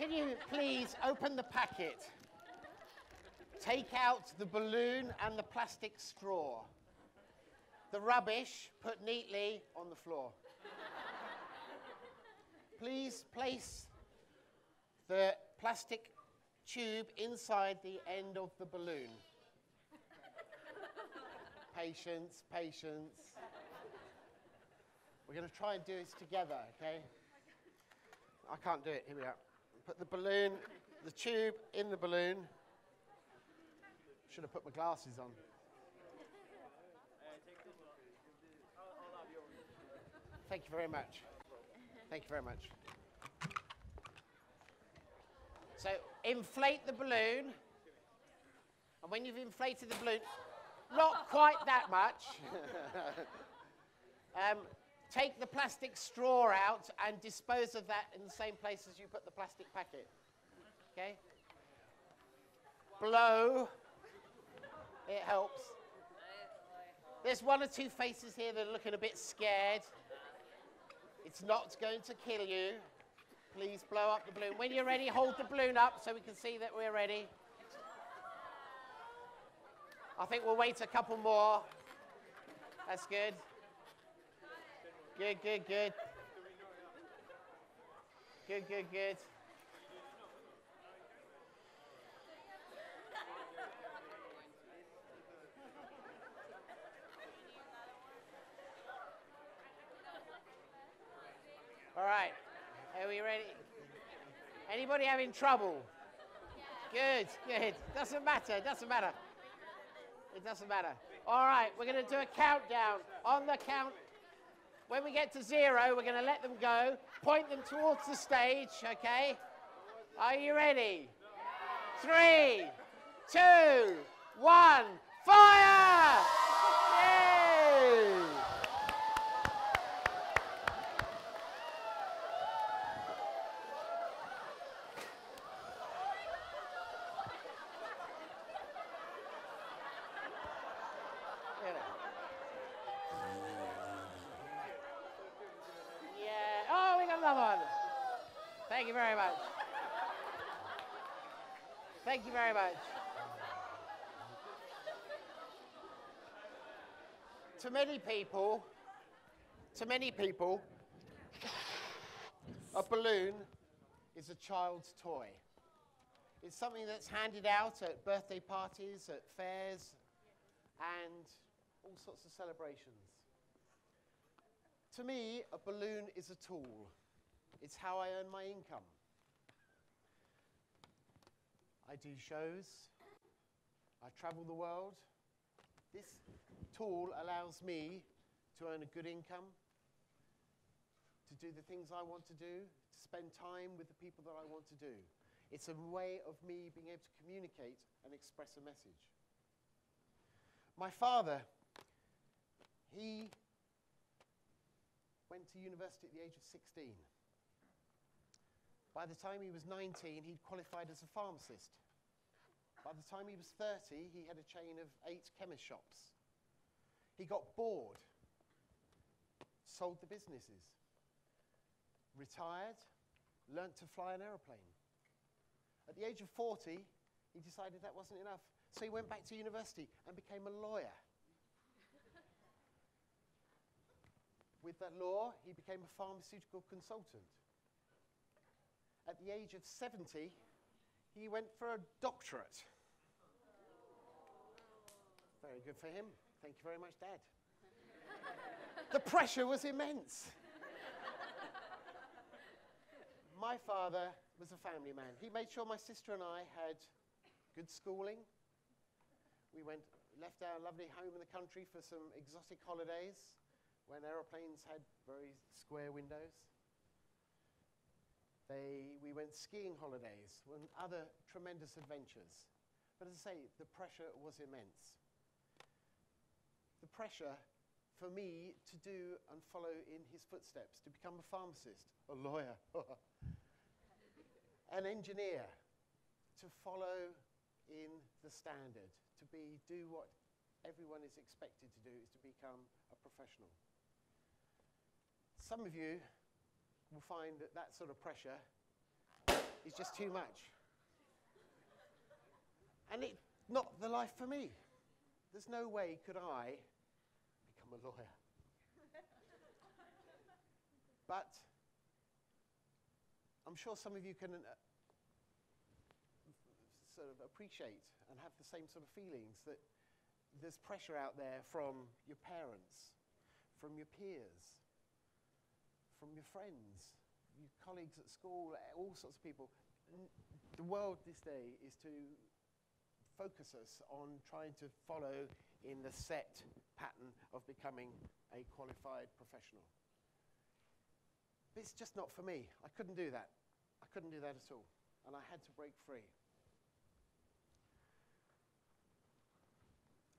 Can you please open the packet? Take out the balloon and the plastic straw. The rubbish put neatly on the floor. Please place the plastic tube inside the end of the balloon. Patience, patience. We're going to try and do this together, okay? I can't do it. Here we are. Put the balloon, the tube in the balloon. Should have put my glasses on. Thank you very much. Thank you very much. So inflate the balloon. And when you've inflated the balloon, not quite that much. Take the plastic straw out and dispose of that in the same place as you put the plastic packet. Okay? Blow. It helps. There's one or two faces here that are looking a bit scared. It's not going to kill you. Please blow up the balloon. When you're ready, hold the balloon up so we can see that we're ready. I think we'll wait a couple more. That's good. Good, good, good. Good, good, good. All right. Are we ready? Anybody having trouble? Good, good. Doesn't matter, doesn't matter. It doesn't matter. All right, we're going to do a countdown. On the count, when we get to 0, we're going to let them go. Point them towards the stage, okay? Are you ready? 3, 2, 1, fire! Yay! Thank you very much. Thank you very much. To many people, a balloon is a child's toy. It's something that's handed out at birthday parties, at fairs, and all sorts of celebrations. To me, a balloon is a tool. It's how I earn my income. I do shows. I travel the world. This tool allows me to earn a good income, to do the things I want to do, to spend time with the people that I want to do. It's a way of me being able to communicate and express a message. My father, he went to university at the age of 16. By the time he was 19, he'd qualified as a pharmacist. By the time he was 30, he had a chain of 8 chemist shops. He got bored, sold the businesses, retired, learnt to fly an aeroplane. At the age of 40, he decided that wasn't enough, so he went back to university and became a lawyer. With that law, he became a pharmaceutical consultant. At the age of 70, he went for a doctorate. Very good for him. Thank you very much, Dad. The pressure was immense. My father was a family man. He made sure my sister and I had good schooling. We left our lovely home in the country for some exotic holidays when aeroplanes had very square windows. We went skiing holidays and other tremendous adventures. But as I say, the pressure was immense. The pressure for me to do and follow in his footsteps, to become a pharmacist, a lawyer, an engineer, to follow in the standard, to do what everyone is expected to do, is to become a professional. Some of you will find that sort of pressure is just too much. And it's not the life for me. There's no way could I become a lawyer. But I'm sure some of you can sort of appreciate and have the same sort of feelings that there's pressure out there from your parents, from your peers, from your friends, your colleagues at school, all sorts of people. The world this day is to focus us on trying to follow in the set pattern of becoming a qualified professional. But it's just not for me. I couldn't do that. I couldn't do that at all. And I had to break free.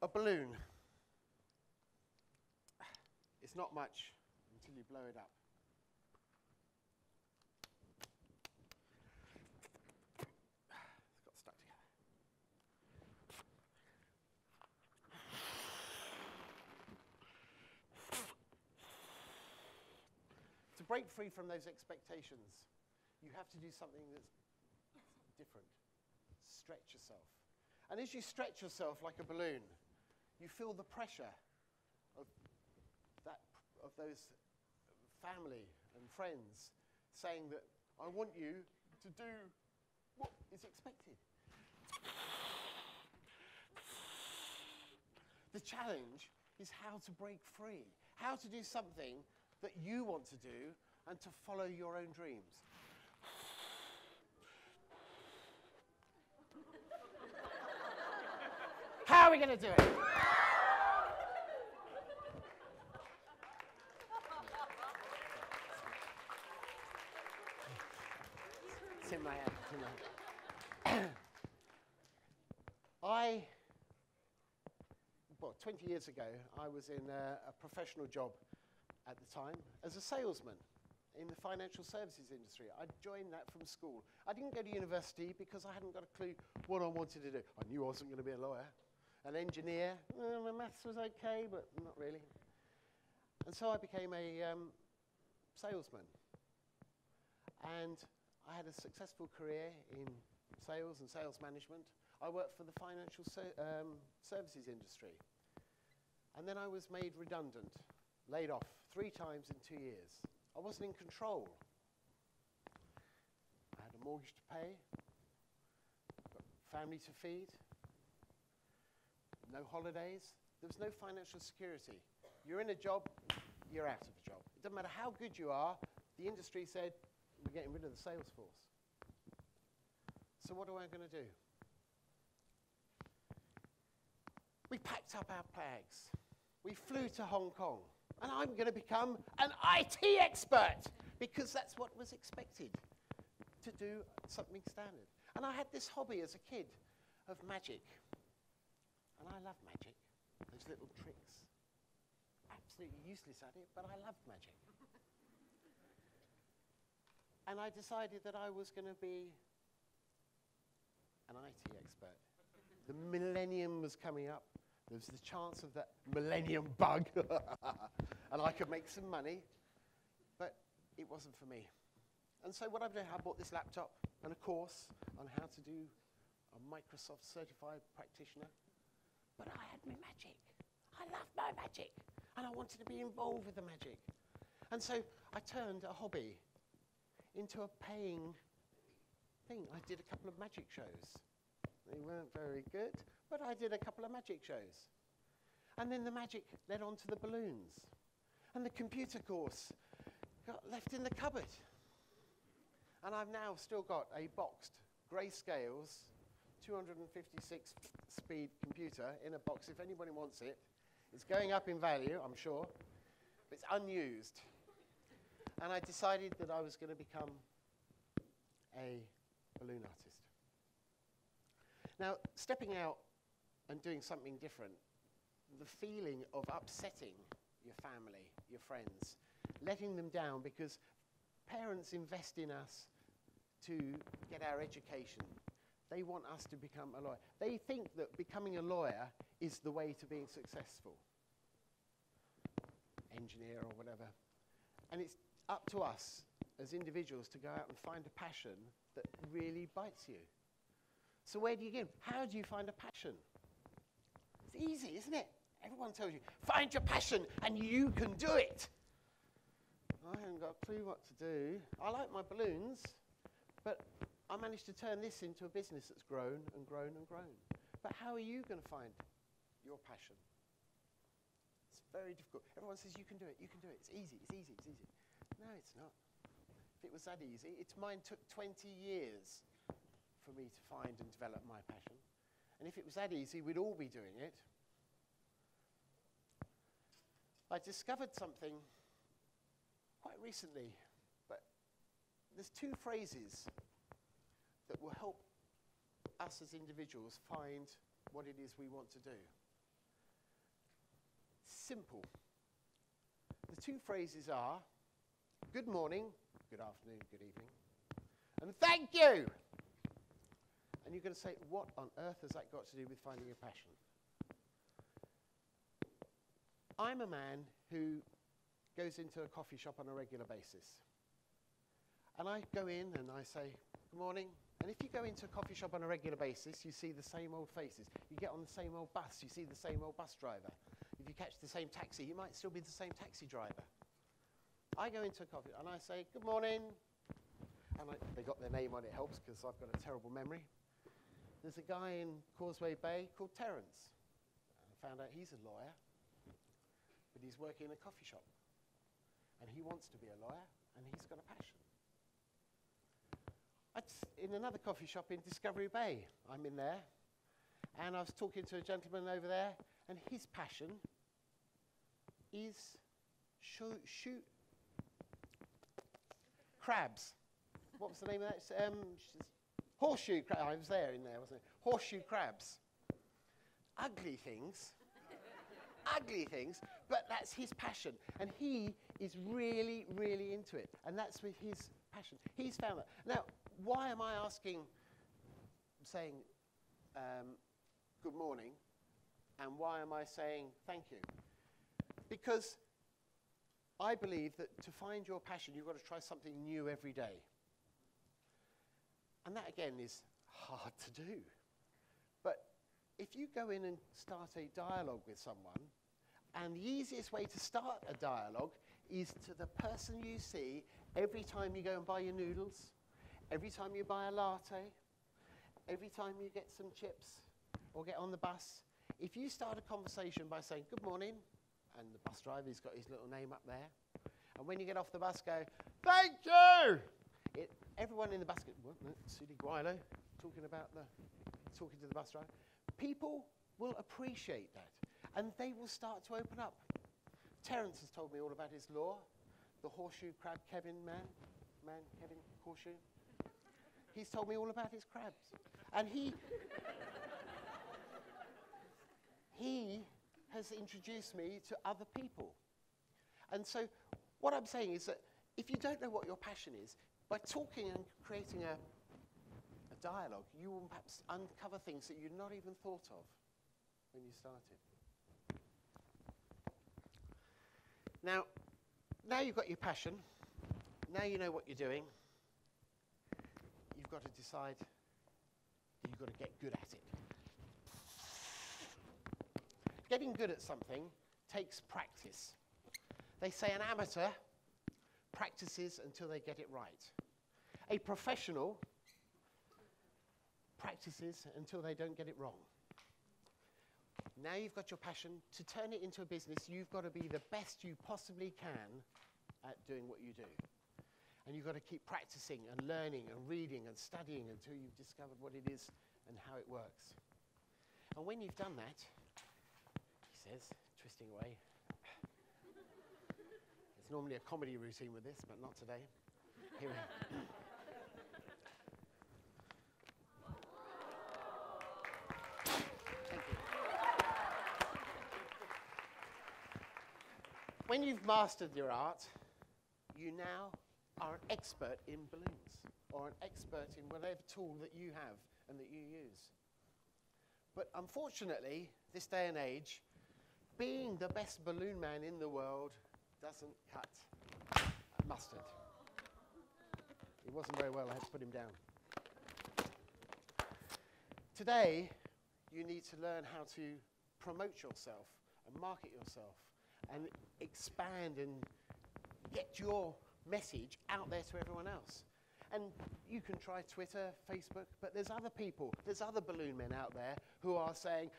A balloon. It's not much until you blow it up. It's got stuck together. To break free from those expectations, you have to do something that's different. Stretch yourself. And as you stretch yourself like a balloon, you feel the pressure of those family and friends saying that I want you to do what is expected. The challenge is how to break free, how to do something that you want to do and to follow your own dreams. How are we going to do it? It's in my hand. It's in my hand. Well, 20 years ago, I was in a professional job at the time as a salesman in the financial services industry. I joined that from school. I didn't go to university because I hadn't got a clue what I wanted to do. I knew I wasn't going to be a lawyer. An engineer, my maths was okay, but not really. And so I became a salesman. And I had a successful career in sales and sales management. I worked for the financial services industry. And then I was made redundant, laid off 3 times in 2 years. I wasn't in control. I had a mortgage to pay, got family to feed, no holidays. There was no financial security. You're in a job, you're out of a job. It doesn't matter how good you are, the industry said, we're getting rid of the sales force. So what am I going to do? We packed up our bags. We flew to Hong Kong. And I'm going to become an IT expert because that's what was expected, to do something standard. And I had this hobby as a kid of magic. And I love magic, those little tricks. Absolutely useless at it, but I loved magic. And I decided that I was going to be an IT expert. The millennium was coming up. There was the chance of that millennium bug. And I could make some money, but it wasn't for me. And so what I've done, I bought this laptop and a course on how to do a Microsoft certified practitioner. But I had my magic. I loved my magic. And I wanted to be involved with the magic. And so I turned a hobby into a paying thing. I did a couple of magic shows. They weren't very good, but I did a couple of magic shows. And then the magic led on to the balloons. And the computer course got left in the cupboard. And I've now still got a boxed grayscales 256 speed computer in a box if anybody wants it. It's going up in value, I'm sure, but it's unused. And I decided that I was going to become a balloon artist. Now, stepping out and doing something different, the feeling of upsetting your family, your friends, letting them down because parents invest in us to get our education. They want us to become a lawyer. They think that becoming a lawyer is the way to being successful. Engineer or whatever. And it's up to us as individuals to go out and find a passion that really bites you. So where do you begin? How do you find a passion? It's easy, isn't it? Everyone tells you, find your passion and you can do it. I haven't got a clue what to do. I like my balloons, but I managed to turn this into a business that's grown and grown and grown. But how are you going to find your passion? It's very difficult. Everyone says, you can do it, you can do it. It's easy, it's easy, it's easy. No, it's not. If it was that easy, mine took 20 years for me to find and develop my passion. And if it was that easy, we'd all be doing it. I discovered something quite recently, but there's two phrases that will help us as individuals find what it is we want to do. Simple. The two phrases are, good morning, good afternoon, good evening, and thank you. And you're going to say, what on earth has that got to do with finding your passion? I'm a man who goes into a coffee shop on a regular basis. And I go in and I say, good morning. And if you go into a coffee shop on a regular basis, you see the same old faces. You get on the same old bus, you see the same old bus driver. If you catch the same taxi, you might still be the same taxi driver. I go into a coffee and I say, good morning. And they got their name on it, helps because I've got a terrible memory. There's a guy in Causeway Bay called Terence. I found out he's a lawyer, but he's working in a coffee shop. And he wants to be a lawyer, and he's got a passion. In another coffee shop in Discovery Bay, I'm in there, and I was talking to a gentleman over there, and his passion is shoot crabs. What was the name of that? Horseshoe crabs. I was there in there, wasn't it? Horseshoe crabs. Ugly things. Ugly things, but that's his passion. And he is really, really into it. And that's with his passion. He's found that. Now, why am I saying good morning, and why am I saying thank you? Because I believe that to find your passion, you've got to try something new every day. And that, again, is hard to do. But if you go in and start a dialogue with someone, and the easiest way to start a dialogue is to the person you see every time you go and buy your noodles, every time you buy a latte, every time you get some chips or get on the bus. If you start a conversation by saying, good morning, and the bus driver's got his little name up there, and when you get off the bus go, thank you! Everyone in the bus goes, what, no, Sudi Guilo, talking to the bus driver. People will appreciate that, and they will start to open up. Terence has told me all about his law, the horseshoe crab Kevin Kevin Horseshoe. He's told me all about his crabs. And he has introduced me to other people. And so what I'm saying is that if you don't know what your passion is, by talking and creating a dialogue, you will perhaps uncover things that you'd not even thought of when you started. Now you've got your passion, now you know what you're doing, you've got to decide that you've got to get good at it. Getting good at something takes practice. They say an amateur practices until they get it right. A professional practices until they don't get it wrong. Now you've got your passion. To turn it into a business, you've got to be the best you possibly can at doing what you do. And you've got to keep practicing and learning and reading and studying until you've discovered what it is and how it works. And when you've done that, he says, twisting away. It's normally a comedy routine with this, but not today. Here we go. When you've mastered your art, you now are an expert in balloons, or an expert in whatever tool that you have and that you use. But unfortunately, this day and age, being the best balloon man in the world doesn't cut mustard. He wasn't very well. I had to put him down. Today, you need to learn how to promote yourself and market yourself and expand and get your message out there to everyone else. And you can try Twitter, Facebook, but there's other people, there's other balloon men out there who are saying,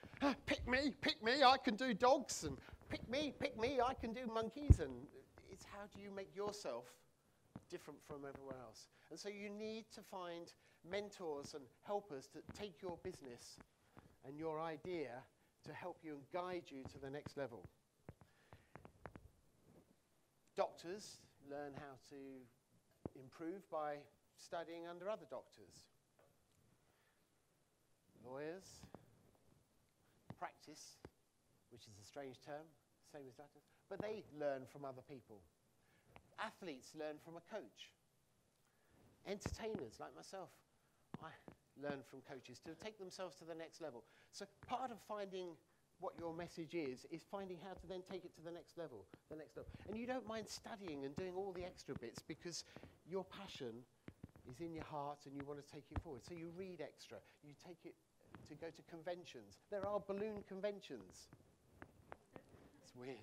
pick me, I can do dogs, and pick me, I can do monkeys. And it's how do you make yourself different from everyone else? And so you need to find mentors and helpers to take your business and your idea to help you and guide you to the next level. Doctors learn how to improve by studying under other doctors. Lawyers practice, which is a strange term, same as doctors, but they learn from other people. Athletes learn from a coach. Entertainers like myself, I learn from coaches to take themselves to the next level. So part of finding what your message is finding how to then take it to the next level, And you don't mind studying and doing all the extra bits because your passion is in your heart and you want to take it forward. So you read extra, you take it to go to conventions. There are balloon conventions. It's weird.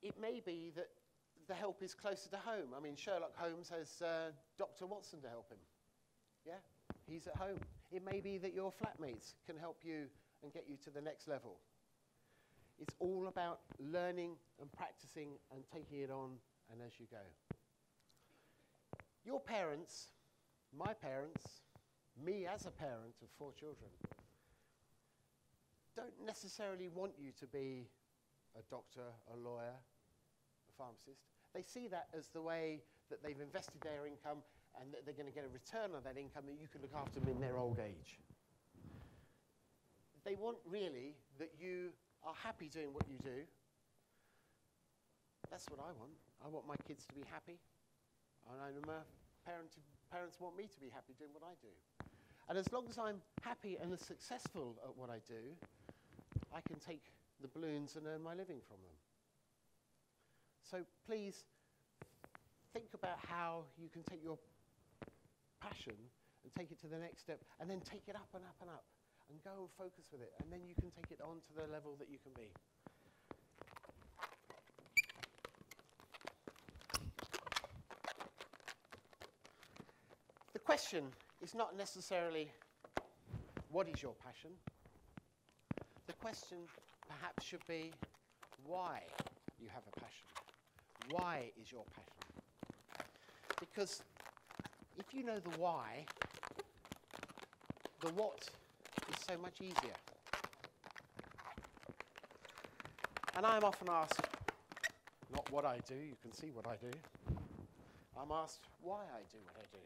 It may be that the help is closer to home. I mean, Sherlock Holmes has Dr. Watson to help him. Yeah, he's at home. It may be that your flatmates can help you and get you to the next level. It's all about learning and practicing and taking it on and as you go. Your parents, my parents, me as a parent of 4 children, don't necessarily want you to be a doctor, a lawyer, a pharmacist. They see that as the way that they've invested their income and that they're going to get a return on that income that you can look after them in their old age. They want really that you are happy doing what you do. That's what I want. I want my kids to be happy. And I know my parents want me to be happy doing what I do. And as long as I'm happy and successful at what I do, I can take the balloons and earn my living from them. So please think about how you can take your passion and take it to the next step and then take it up and up and up and go and focus with it, and then you can take it on to the level that you can be. The question is not necessarily what is your passion. The question perhaps should be why you have a passion. Why is your passion? Because if you know the why, the what is so much easier. And I'm often asked, not what I do, you can see what I do. I'm asked why I do what I do.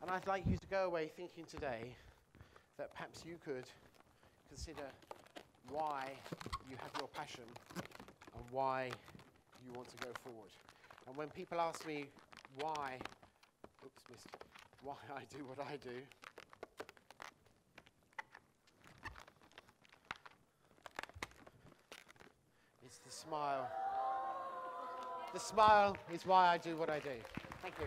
And I'd like you to go away thinking today that perhaps you could consider why you have your passion and why you want to go forward. And when people ask me why I do what I do, it's the smile. The smile is why I do what I do. Thank you.